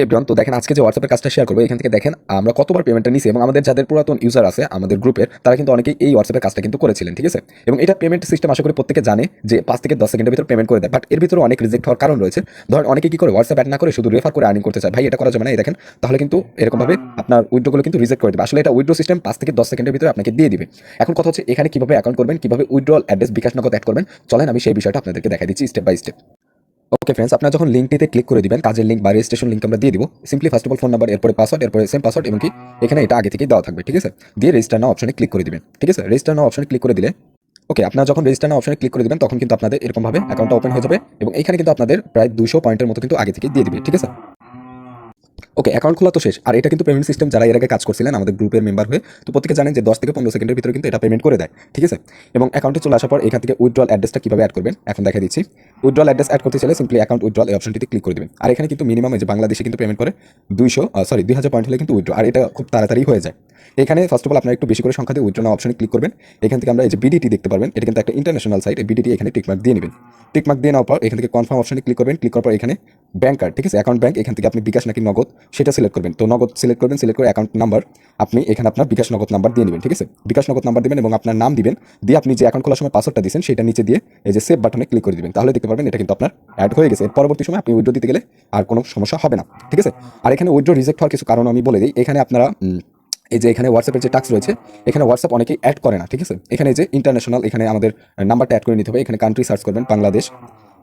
Everyone, তো দেখেন আজকে যে হোয়াটসঅ্যাপের কাজটা শেয়ার করবো এখান থেকে দেখেন আমরা কতবার পেমেন্টটা নিছি এবং আমাদের যাদের পুরাতন ইউজার আছে আমাদের গ্রুপের তারা কিন্তু অনেকেই এই হোয়াটসঅ্যাপের কাজটা কিন্তু করেছিলেন, ঠিক আছে। এবং এটা পেমেন্ট সিস্টেম আশা করি প্রত্যেকে জানে যে 5 থেকে 10 সেকেন্ডের ভিতর পেমেন্ট করে দেয়, বাট এর ভিতরে অনেক রিজেক্ট হওয়ার কারণ রয়েছে। ধরেন অনেকে কি করে হোয়াটসঅ্যাপ অ্যাড না করে শুধু রেফার করে আর্নিং করতে চায়, ভাই এটা করা যাবে না। এই দেখেন তাহলে কিন্তু এরকমভাবে আপনার উইথড্রগুলো কিন্তু রিজেক্ট করে দেবে। আসলে এটা উইথড্র সিস্টেম 5 থেকে 10 সেকেন্ডের ভিতরে আপনাকে দিয়ে দিবে। এখন কথা হচ্ছে এখানে কিভাবে অ্যাকাউন্ট করবেন, কিভাবে উইথড্রল অ্যাড্রেস বিকাশ নগদ অ্যাড করবেন, চলেন আমি সেই বিষয়টা আপনাদেরকে দেখাই দিচ্ছি step by step. Okay friends, আপনারা যখন লিঙ্কটিতে ক্লিক করে দিবেন, কাজের লিঙ্ক বা রেজিস্ট্রেশন লিঙ্ক আমরা দিয়ে দিব। Simply first of all phone number, এরপরে পাসওয়ার্ড, এরপরে সেম পাসওয়ার্ড এবং কি এখানে এটা আগে থেকেই দেওয়া থাকবে, ঠিক আছে। দিয়ে রেজিস্টার নাও অপশনে ক্লিক করে দিবেন, ঠিক আছে। রেজিস্টার নাও অপশনে ক্লিক করে দিলে ওকে, আপনারা যখন রেজিস্টার নাও অপশনে ক্লিক করে দিবেন তখন কিন্তু আপনাদের এরকমভাবে অ্যাকাউন্টটা ওপেন হয়ে যাবে এবং এখানে কিন্তু আপনাদের প্রায় 200 পয়েন্টের মতো কিন্তু আগে থেকে দিয়ে দিবে, ঠিক আছে। ওকে, অ্যাকাউন্ট খোলা তো শেষ। আর এটা কিন্তু পেমেন্ট সিস্টেম যারা এর আগে কাজ করছিলেন আমাদের গ্রুপের মেম্বার হয়ে, তো প্রত্যেকে জানেন যে 10 থেকে 15 সেকেন্ডের ভিতরে কিন্তু এটা পেমেন্ট করে দেয়, ঠিক আছে। এবং অ্যাকাউন্টে চলে আসার পর এখান থেকে উইথড্রল অ্যাড্রেসটা কিভাবে অ্যাড করবেন এখন দেখা দিচ্ছি। উইথড্রল অ্যাড্রেস অ্যাড করতে চাইলে সিম্পলি অ্যাকাউন্ট উইথড্রল এই অপশনটিতে ক্লিক করে দিবেন। আর এখানে কিন্তু মিনিমাম এই যে বাংলাদেশে কিন্তু পেমেন্ট করে 2000 পয়েন্ট হলে কিন্তু উইথড্র, আর এটা খুব তাড়াতাড়ি হয়ে যায়। এখানে ফার্স্ট অফ অল আপনারা একটু বেশি করে সংখ্যা দিয়ে উইথড্র নাও অপশনে ক্লিক করবেন। এখান থেকে আমরা এই যে বিডিটি দেখতে পারবেন, এটা কিন্তু একটা ইন্টারন্যাশনাল সাইট। এই বিডিটি এখানে টিকমার্ক দিয়ে নেবেন। টিকমার্ক দিয়ে নেওয়ার পর এখান থেকে কনফার্ম অপশনে ক্লিক করবেন। ক্লিক করার পর এখানে ব্যাংক কার্ড, ঠিক আছে, অ্যাকাউন্ট ব্যাংক, এখান থেকে আপনি বিকাশ নাকি নগদ সেটা সিলেক্ট করবেন। তো নগদ সিলেক্ট করবেন, সিলেক্ট করে অ্যাকাউন্ট নাম্বার আপনি এখানে আপনার বিকাশ নগদ নাম্বার দিয়ে নেবেন, ঠিক আছে। বিকাশ নগদ নাম্বার দিবেন এবং আপনার নাম দিবেন, দিয়ে আপনি যে অ্যাকাউন্ট খোলার সময় পাসওয়ার্ডটা দিয়েছেন সেটা নিচে দিয়ে এই যে সেভ বাটনে ক্লিক করে দিবেন। তাহলে দেখতে পারবেন এটা কিন্তু আপনার অ্যাড হয়ে গেছে। এর পরবর্তী সময় আপনি উইথড্র দিতে গেলে আর কোনো সমস্যা হবে না, ঠিক আছে। আর এখানে উইথড্র রিজেক্ট হওয়ার কিছু কারণ আমি বলে দিই। এখানে আপনারা এই যে এখানে হোয়াটসঅ্যাপের যে টাস্ক রয়েছে, এখানে হোয়াটসঅ্যাপ অনেকেই অ্যাড করে না, ঠিক আছে। এখানে এই যে ইন্টারন্যাশনাল, এখানে আমাদের নাম্বারটা অ্যাড করে নিতে হবে। এখানে কান্ট্রি সার্চ করবেন বাংলাদেশ,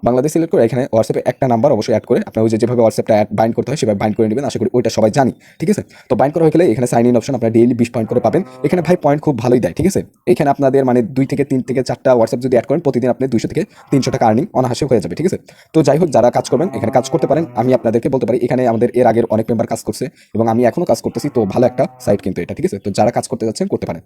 বাংলাদেশ সিলেক্ট করে এখানে হোয়াটসঅ্যাপে একটা নাম্বার অবশ্যই অ্যাড করে আপনার ওই যে যেভাবে হোয়াটসঅ্যাপটা বাইন্ড করতে হয় সেভাবে বাইন্ড করে নেবেন। আশা করি ওইটা সবাই জানি, ঠিক আছে। তো বাইন্ড করা হয়ে গেলে এখানে সাইন ইন অপশন আপনার ডেইলি 20 পয়েন্ট করে পাবেন। এখানে ভাই পয়েন্ট খুব ভালোই দেয়, ঠিক আছে। এখানে আপনাদের মানে 2 থেকে 3 থেকে 4টা হোয়াটসঅ্যাপ যদি অ্যাড করেন প্রতিদিন আপনি 200 থেকে 300 টাকা আর্নিং অনাহাসে হয়ে যাবে, ঠিক আছে। তো যাই হোক, যারা কাজ করবেন এখানে কাজ করতে পারেন। আমি আপনাদেরকে বলতে পারি এখানে আমাদের এর আগের অনেক মেম্বার কাজ করছে এবং আমি এখনো কাজ করতেছি। তো ভালো একটা সাইট কিন্তু এটা, ঠিক আছে। তো যারা কাজ করতে যাচ্ছেন করতে পারেন।